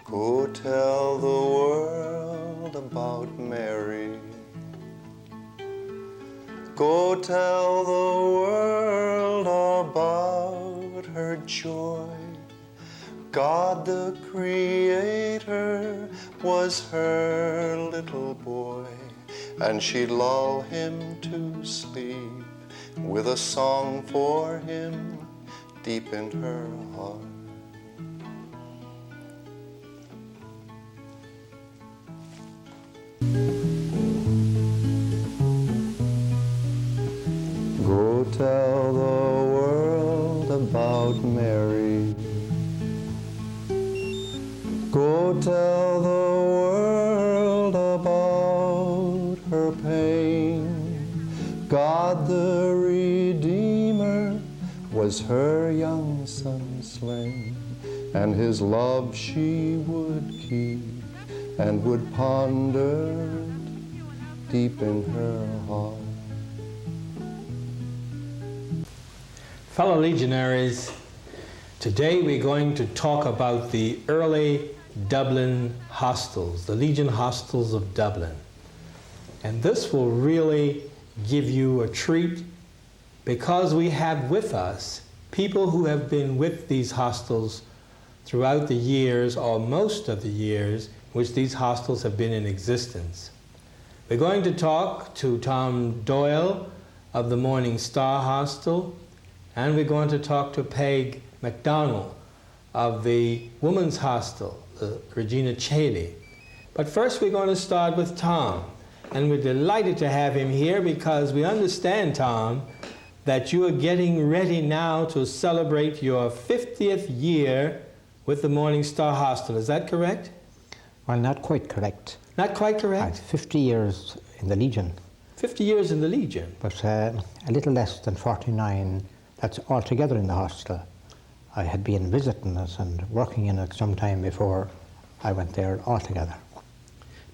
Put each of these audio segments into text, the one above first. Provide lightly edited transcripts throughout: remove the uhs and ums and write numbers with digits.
Go tell the world about Mary. Go tell the world about her joy. God the Creator was her little boy, and she'd lull him to sleep with a song for him deep in her heart. Go tell the world about Mary. Go tell the world about her pain. God the Redeemer was her young son slain, and his love she would keep and would ponder it deep in her heart. Fellow Legionaries, today we're going to talk about the early Dublin hostels, the Legion hostels of Dublin. And this will really give you a treat because we have with us people who have been with these hostels throughout the years, or most of the years, which these hostels have been in existence. We're going to talk to Tom Doyle of the Morning Star Hostel, and we're going to talk to Peg MacDonald of the Women's Hostel, the Regina Caeli. But first we're going to start with Tom. And we're delighted to have him here because we understand, Tom, that you are getting ready now to celebrate your 50th year with the Morning Star Hostel. Is that correct? Well, not quite correct. Not quite correct? 50 years in the Legion. 50 years in the Legion? But a little less than 49, that's altogether in the hostel. I had been visiting it and working in it some time before I went there altogether.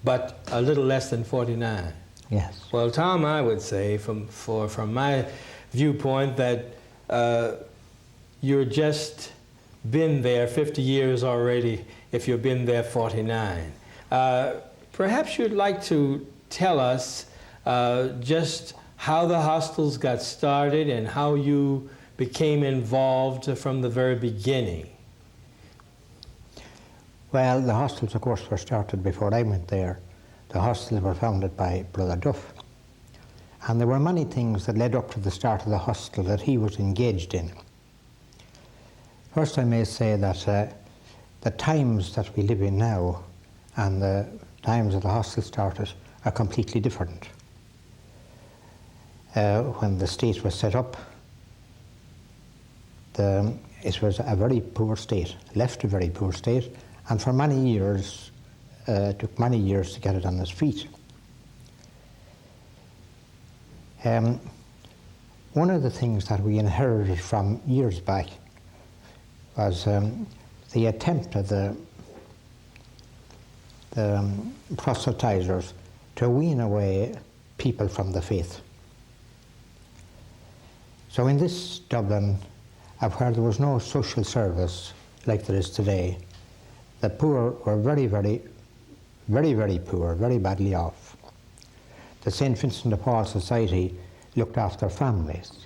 But a little less than 49? Yes. Well, Tom, I would say from my viewpoint that you're just been there 50 years already if you've been there 49. Perhaps you'd like to tell us just how the hostels got started and how you became involved from the very beginning. Well, the hostels, of course, were started before I went there. The hostels were founded by Brother Duff. And there were many things that led up to the start of the hostel that he was engaged in. First, I may say that the times that we live in now and the times that the hostel started are completely different. When the state was set up, it was a very poor state, left a very poor state, and for many years, it took many years to get it on its feet. One of the things that we inherited from years back was the attempt of the proselytizers to wean away people from the faith. So in this Dublin, where there was no social service like there is today, the poor were very, very, very, very poor, very badly off. The St. Vincent de Paul Society looked after families,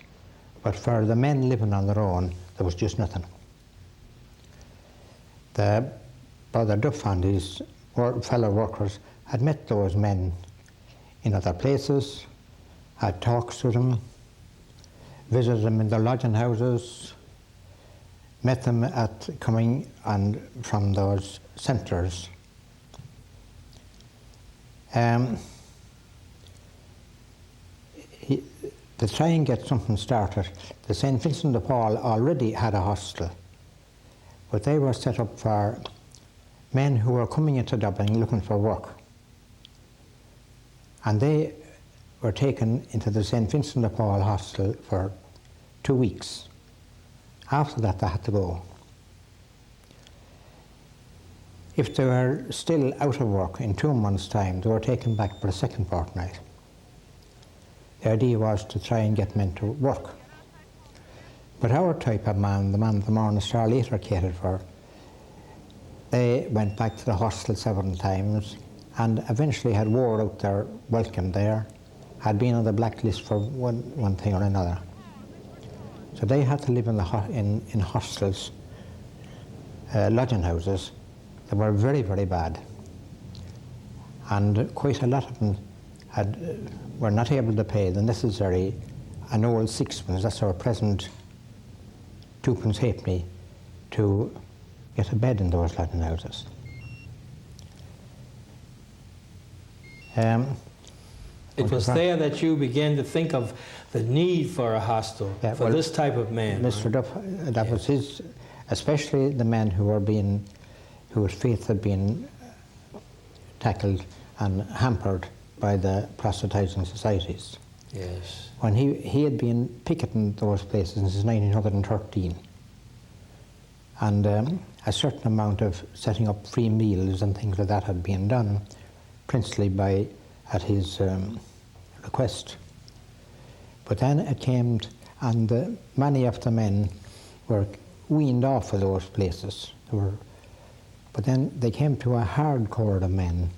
but for the men living on their own, there was just nothing. The Brother Duff and his fellow workers had met those men in other places, had talks with them, visited them in their lodging houses, met them at coming and from those centres. To try and get something started, the St. Vincent de Paul already had a hostel, but they were set up for men who were coming into Dublin looking for work. And they were taken into the St. Vincent de Paul hostel for 2 weeks. After that, they had to go. If they were still out of work in 2 months' time, they were taken back for a second fortnight. The idea was to try and get men to work. But our type of man, the man the Morning Star later catered for, They went back to the hostel several times and eventually had wore out their welcome there, had been on the blacklist for one thing or another. So they had to live in hostels, lodging houses that were very, very bad. And quite a lot of them were not able to pay the necessary, an old sixpence, that's our present twopence halfpenny, to get a bed in those lodging houses. It was there that you began to think of the need for a hostel for this type of man. Mr. Duff, that was his, especially the men whose faith had been tackled and hampered by the proselytizing societies. Yes. When he had been picketing those places since 1913, and a certain amount of setting up free meals and things like that had been done, principally at his request. But then it came, and many of the men were weaned off of those places. But then they came to a hard core of men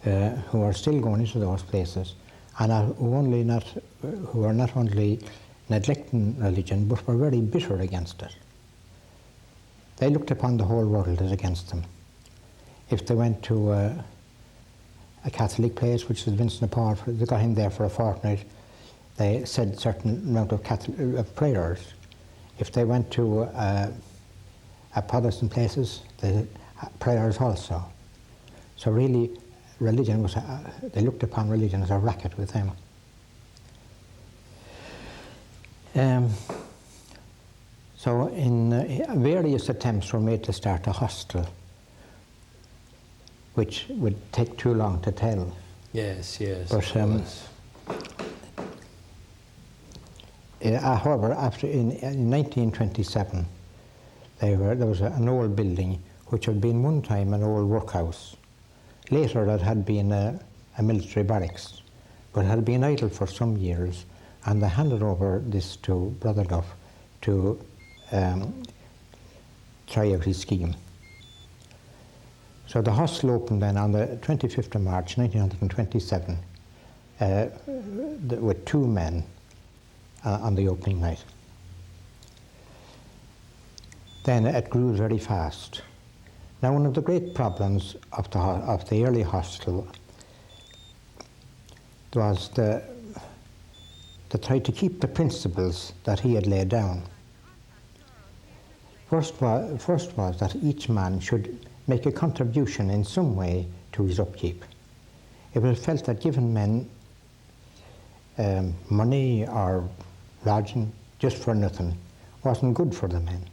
who are still going into those places, and who are not only neglecting religion, but were very bitter against it. They looked upon the whole world as against them. If they went to a Catholic place, which was Vincent de Paul, they got him there for a fortnight, they said a certain amount of prayers. If they went to a Protestant places, they prayers also. So really, religion was, they looked upon religion as a racket with them. So various attempts were made to start a hostel, which would take too long to tell. Yes, yes. But however, in 1927, there was an old building which had been one time an old workhouse. Later it had been a military barracks, but it had been idle for some years, and they handed over this to Brother Duff to try out his scheme. So the hostel opened then on the 25th of March 1927 with 2 men on the opening night. Then it grew very fast. Now, one of the great problems of the early hostel was to try to keep the principles that he had laid down. First was that each man should make a contribution in some way to his upkeep. It was felt that giving men money or lodging just for nothing wasn't good for the men.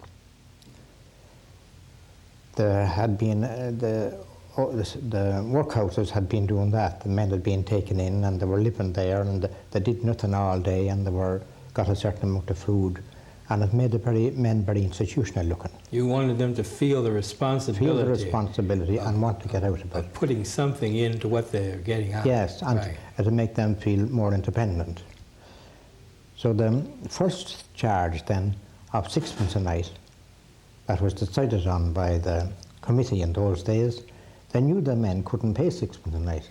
There had been, the workhouses had been doing that. The men had been taken in and they were living there and they did nothing all day and they got a certain amount of food. And it made the men very institutional looking. You wanted them to feel the responsibility. Feel the responsibility and want to get out of it. Putting something into what they're getting out. Yes, and to make them feel more independent. So the first charge then of sixpence a night, that was decided on by the committee in those days. They knew the men couldn't pay sixpence a night,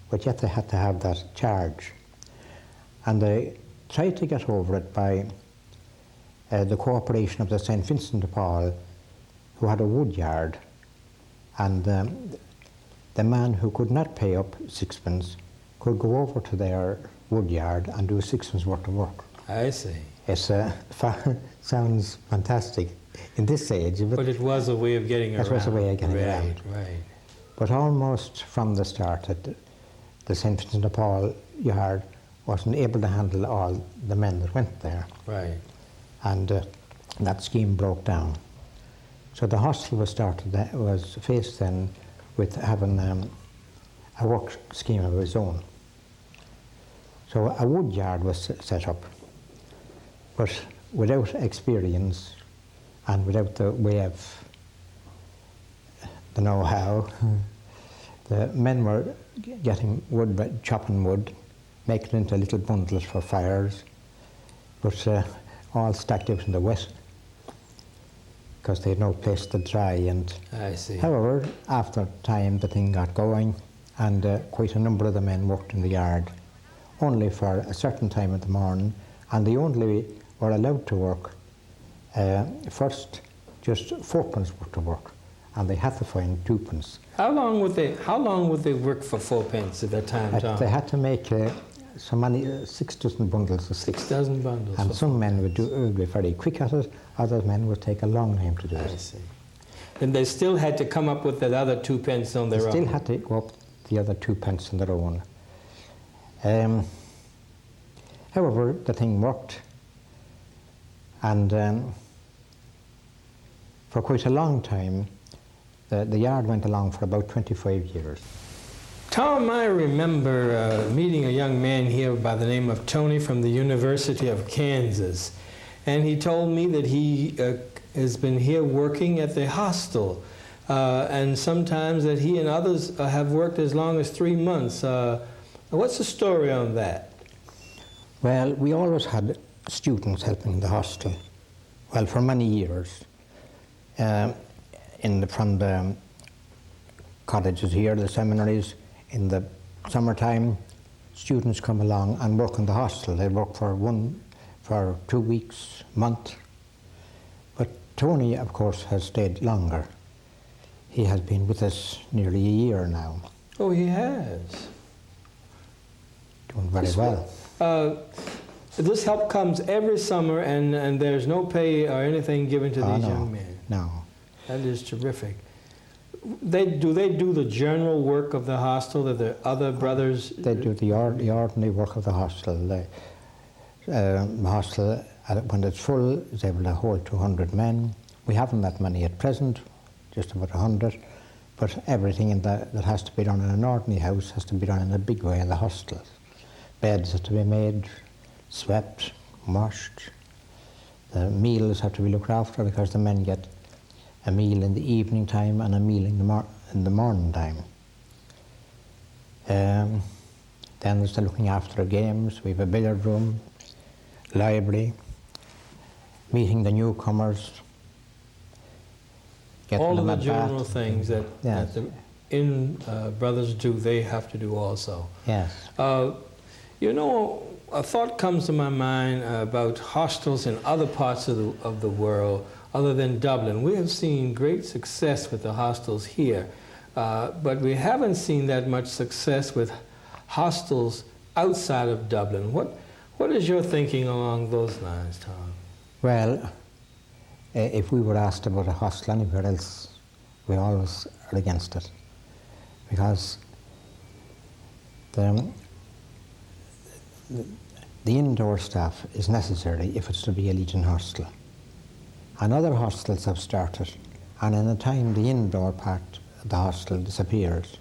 but yet they had to have that charge. And they tried to get over it by the cooperation of the St. Vincent de Paul, who had a wood yard, and the man who could not pay up sixpence could go over to their wood yard and do sixpence worth of work. I see. It sounds fantastic in this age. But it was a way of getting around. It was a way of getting around. Right. But almost from the start, the St. Vincent de Paul yard wasn't able to handle all the men that went there. Right. And that scheme broke down. So the hostel was faced then with having a work scheme of its own. So a wood yard was set up, but without experience and without the way of the know-how, the men were getting wood, chopping wood, making it into little bundles for fires, but all stacked out in the wet. because they had no place to dry. And I see. however, after time, the thing got going, and quite a number of the men worked in the yard, only for a certain time in the morning, and they only were allowed to work first just 4pence worth of work, and they had to find 2pence. How long would they work for 4pence at that time, Tom? They had to make so many 6 dozen bundles of 6 dozen bundles. and some men would be very quick at it, other men would take a long time to do I it. see. And they still had to come up with that other 2pence on their own. They still had to go up the other 2pence on their own. However, the thing worked, and for quite a long time, the yard went along for about 25 years. Tom, I remember meeting a young man here by the name of Tony from the University of Kansas, and he told me that he has been here working at the hostel, and sometimes that he and others have worked as long as 3 months. What's the story on that? Well, we always had students helping the hostel, well, for many years. From the colleges here, the seminaries, in the summertime, students come along and work in the hostel. They work for 2 weeks, month. But Tony, of course, has stayed longer. He has been with us nearly a year now. Oh, he has. Doing very well. This help comes every summer, and there's no pay or anything given to these young men. No. That is terrific. Do they do the general work of the hostel that the other brothers? They do the ordinary work of the hostel. The hostel, when it's full, is able to hold 200 men. We haven't that many at present, just about 100. But everything that has to be done in an ordinary house has to be done in a big way in the hostel. Beds have to be made, swept, washed. The meals have to be looked after because the men get a meal in the evening time and a meal in the morning time. Then there's the looking after games. We have a billiard room, library, meeting the newcomers, getting all them of the a bath. general things that, Yes. that the brothers do, they have to do also. Yes. You know, a thought comes to my mind about hostels in other parts of the world other than Dublin. We have seen great success with the hostels here, but we haven't seen that much success with hostels outside of Dublin. What is your thinking along those lines, Tom? Well, if we were asked about a hostel anywhere else, we always are against it, because the indoor staff is necessary if it's to be a Legion hostel. And other hostels have started, and in a time the indoor part of the hostel disappears,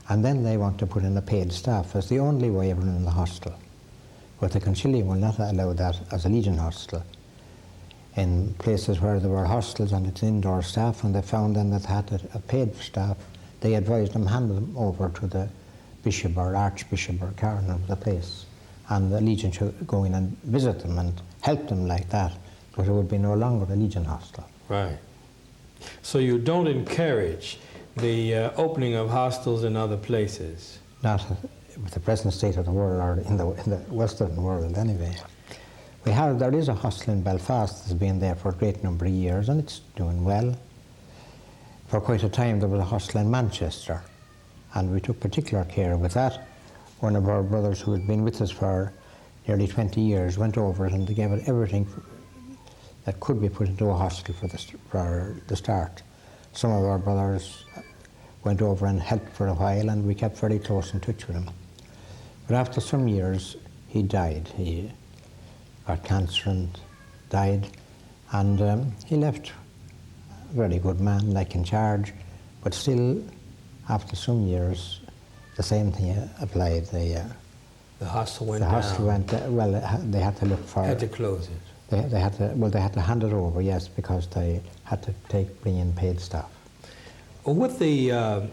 and then they want to put in a paid staff as the only way of running the hostel. But the Concilium will not allow that as a Legion hostel. In places where there were hostels and it's indoor staff, and they found then that they had a paid staff, they advised them, hand them over to the bishop or archbishop or cardinal of the place, and the Legion should go in and visit them and help them like that, but it would be no longer a Legion hostel. Right. So you don't encourage the opening of hostels in other places? Not with the present state of the world, or in the Western world anyway. There is a hostel in Belfast that's been there for a great number of years, and it's doing well. For quite a time there was a hostel in Manchester, and we took particular care with that. One of our brothers who had been with us for nearly 20 years went over it, and they gave it everything that could be put into a hostel for the start. Some of our brothers went over and helped for a while, and we kept very close in touch with him. But after some years, he died. He got cancer and died, and he left a very good man, like in charge, but still, after some years, the same thing applied. The hostel went down. down. The hostel went, well, they had to look for... Had to close it. They had to hand it over, yes, because they had to bring in paid staff. Well, with the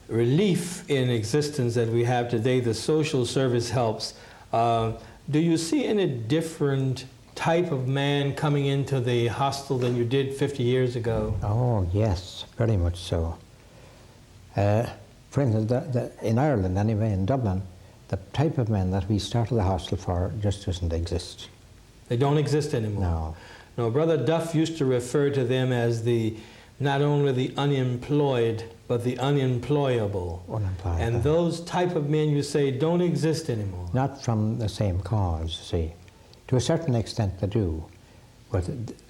relief in existence that we have today, the social service helps, do you see any different type of man coming into the hostel than you did 50 years ago? Oh, yes, very much so. For instance, in Ireland, anyway, in Dublin, the type of men that we started the hostel for just doesn't exist. They don't exist anymore? No. No, Brother Duff used to refer to them as not only the unemployed, but the unemployable. Unemployable. And those type of men, you say, don't exist anymore? Not from the same cause, see. To a certain extent they do, but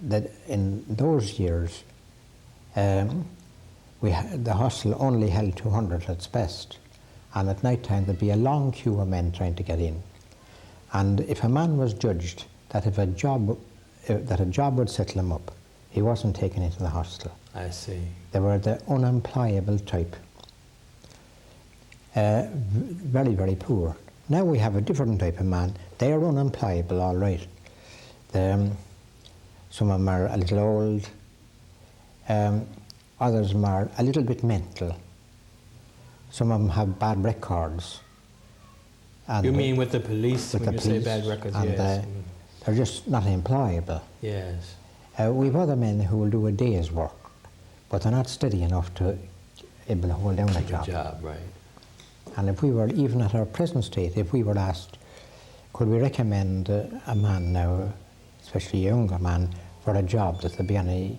that in those years, the hostel only held 200 at its best, and at night time there'd be a long queue of men trying to get in. And if a man was judged that a job would settle him up, he wasn't taken into the hostel. I see. They were the unemployable type. Very, very poor. Now we have a different type of man. They are unemployable, all right. Some of them are a little old. Others of them are a little bit mental. Some of them have bad records. And you mean with the police, when you say bad records? And yes. they're just not employable. Yes. We've other men who will do a day's work, but they're not steady enough to able to hold down a job. Right. And if we were, even at our present state, if we were asked, could we recommend a man now, especially a younger man, for a job that there'd be any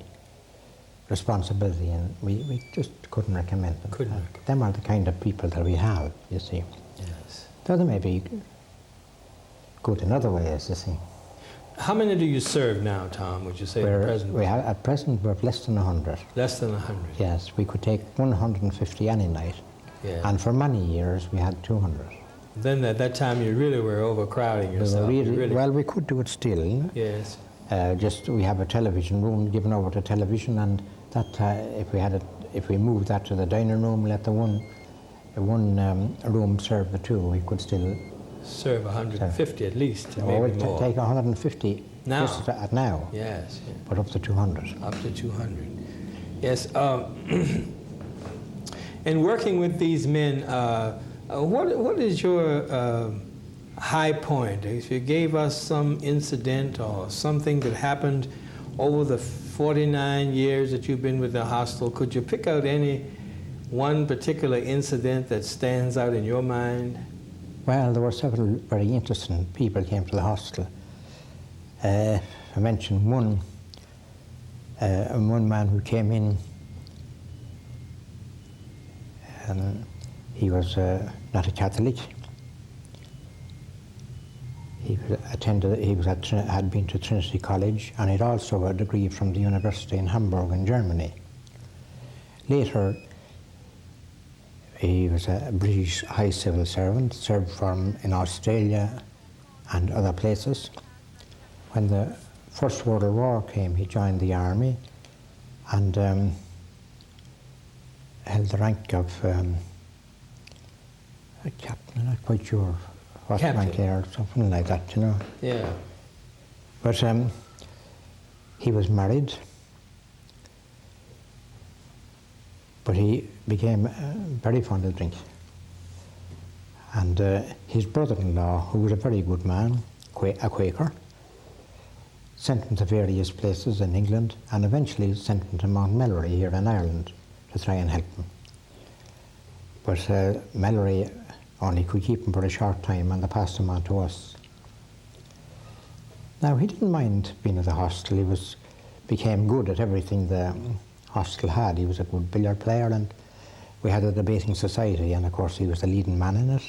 responsibility, and we just couldn't recommend them. Couldn't. Them are the kind of people that we have, you see. Yes. Though they may be good in other ways, you see. How many do you serve now, Tom, would you say, at present? At present, we're less than 100. Less than 100? Yes, we could take 150 any night. Yeah. And for many years, we had 200. Then at that time, you really were overcrowding yourself. Well, we could do it still. Yes. Just we have a television room given over to television, and that if we moved that to the dining room, let the one room serve the two, we could still serve 150 at least, or maybe more. Take 150 now. Just at now. Yes. Yeah. But up to 200. Up to 200. Yes. In working with these men, what is your high point? If you gave us some incident or something that happened over the 49 years that you've been with the hostel, could you pick out any one particular incident that stands out in your mind? Well, there were several very interesting people came to the hostel. I mentioned one man who came in, and he was not a Catholic. He had been to Trinity College, and he'd also a degree from the university in Hamburg in Germany. Later, he was a British high civil servant, served for him in Australia and other places. When the First World War came, he joined the army and held the rank of a captain. I'm not quite sure what rank there, or something like that, you know. Yeah. But he was married, but he became very fond of drink. And his brother-in-law, who was a very good man, a Quaker, sent him to various places in England and eventually sent him to Mount Melleray here in Ireland to try and help him. But Melleray only could keep him for a short time, and they passed him on to us. Now, he didn't mind being at the hostel. He became good at everything the hostel had. He was a good billiard player, and we had a debating society, and of course he was the leading man in it.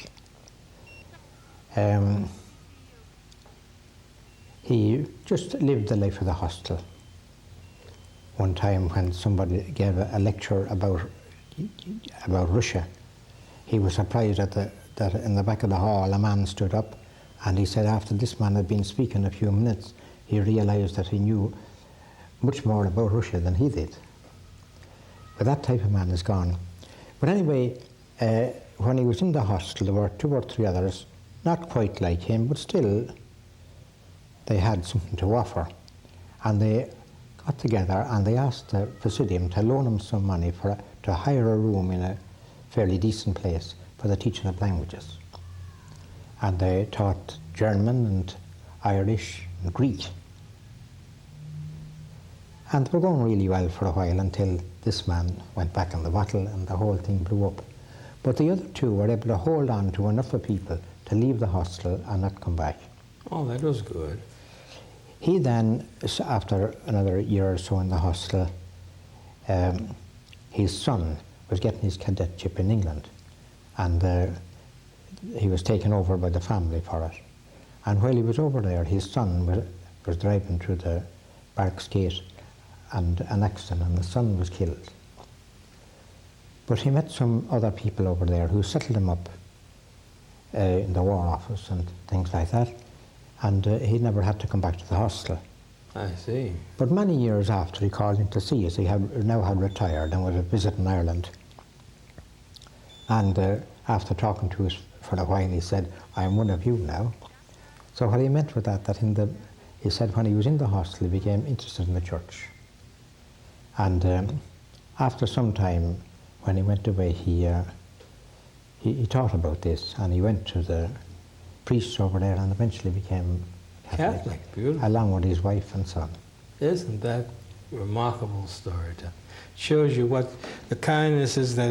He just lived the life of the hostel. One time when somebody gave a lecture about Russia, he was surprised that in the back of the hall a man stood up, and he said after this man had been speaking a few minutes, he realized that he knew much more about Russia than he did. But that type of man is gone. But anyway, when he was in the hostel, there were 2 or 3 others, not quite like him, but still they had something to offer. And they got together and they asked the Presidium to loan them some money to hire a room in a fairly decent place for the teaching of languages. And they taught German and Irish and Greek. And they were going really well for a while until this man went back on the bottle and the whole thing blew up. But the other two were able to hold on to enough of people to leave the hostel and not come back. Oh, that was good. He then, after another year or so in the hostel, his son was getting his cadetship in England, and he was taken over by the family for it. And while he was over there, his son was driving through the barracks gate, and an accident, and the son was killed. But he met some other people over there who settled him up in the War Office and things like that, and he never had to come back to the hostel. I see. But many years after, he called in to see us. He now had retired and was a visit in Ireland. And after talking to us for a while, he said, "I'm one of you now." So what he meant with that he said when he was in the hostel, he became interested in the church. And after some time, when he went away, he thought about this, and he went to the priests over there and eventually became Catholic, beautiful. along with his wife and son. Isn't that a remarkable story? It shows you what the kindnesses that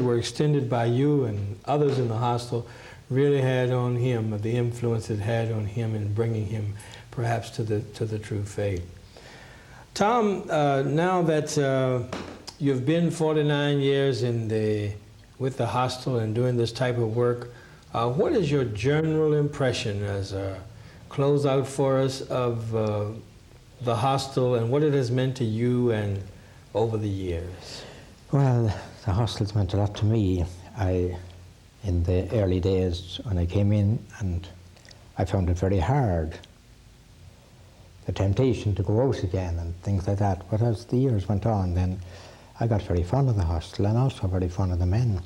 were extended by you and others in the hostel really had on him, the influence it had on him in bringing him perhaps to the true faith. Tom, now that you've been 49 years with the hostel and doing this type of work, what is your general impression as a closeout for us of the hostel and what it has meant to you and over the years? Well, the hostel's meant a lot to me. In the early days when I came in, and I found it very hard, the temptation to go out again and things like that. But as the years went on, then I got very fond of the hostel and also very fond of the men.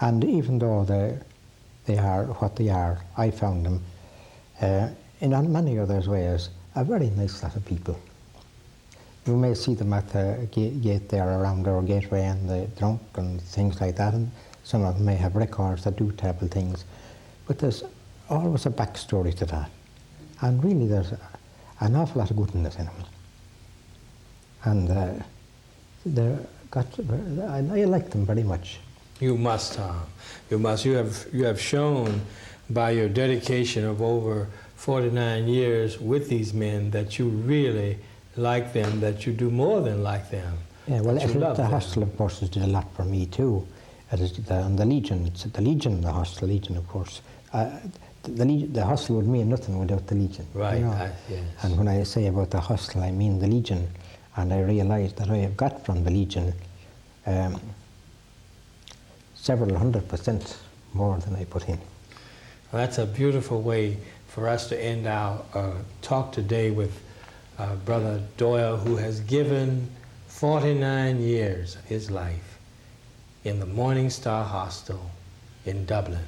And even though they are what they are, I found them, in many other ways, a very nice lot of people. You may see them at the gate there around our gateway, and they're drunk and things like that, and some of them may have records that do terrible things. But there's always a backstory to that. And really there's an awful lot of goodness in them. And I like them very much. You must, Tom. You must. You have shown by your dedication of over 49 years with these men that you really like them, that you do more than like them. Yeah, well, the them. hostel, of course, did a lot for me too. And the Legion, it's the Legion, the hostel Legion, of course. The hostel would mean nothing without the Legion. Right, you know? yes. And when I say about the hostel, I mean the Legion. And I realised that I have got from the Legion several 100% more than I put in. Well, that's a beautiful way for us to end our talk today with Brother Doyle, who has given 49 years of his life in the Morning Star Hostel in Dublin.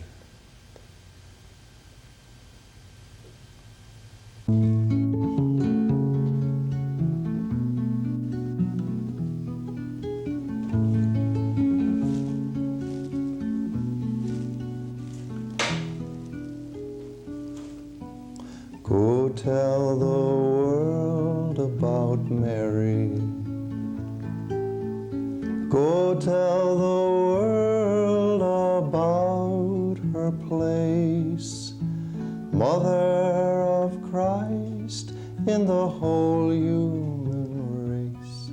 Go tell the world about Mary. Go tell the world about her place, Mother of Christ in the whole human race.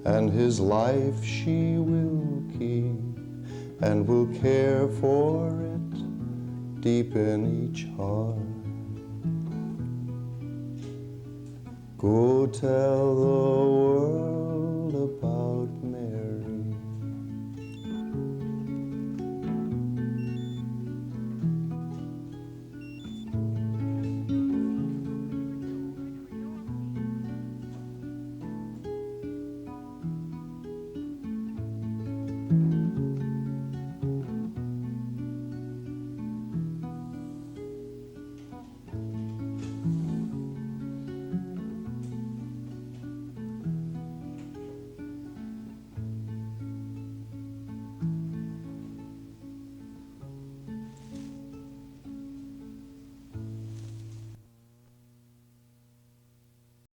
And his life she will keep and will care for it deep in each heart. Go tell the world about Mary.